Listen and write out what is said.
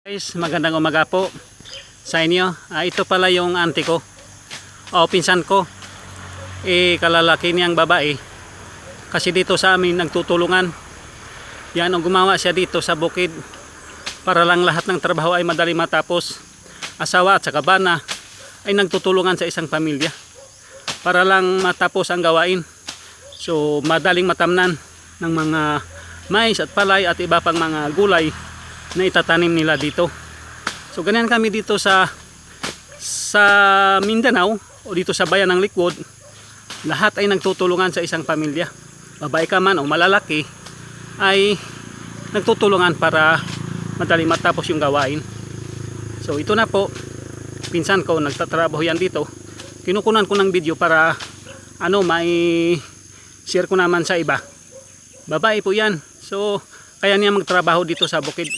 Guys, magandang umaga po sa inyo. Ito pala yung auntie ko o pinsan ko. Kalalaki niyang babae. Kasi dito sa amin nagtutulungan. Yan ang gumawa siya dito sa bukid. Para lang lahat ng trabaho ay madali matapos. Asawa at saka bana ay nagtutulungan sa isang pamilya. Para lang matapos ang gawain. So madaling matamnan ng mga mais at palay at iba pang mga gulay na itatanim nila dito. So ganyan kami dito sa Mindanao o dito sa bayan ng Likod. Lahat ay nagtutulungan sa isang pamilya. Babae ka man o malalaki ay nagtutulungan para madali matapos yung gawain. So ito na po, pinsan ko nagtatrabaho yan dito. Kinukunan ko ng video para may share ko naman sa iba. Babae po yan. So kaya niya magtrabaho dito sa bukid.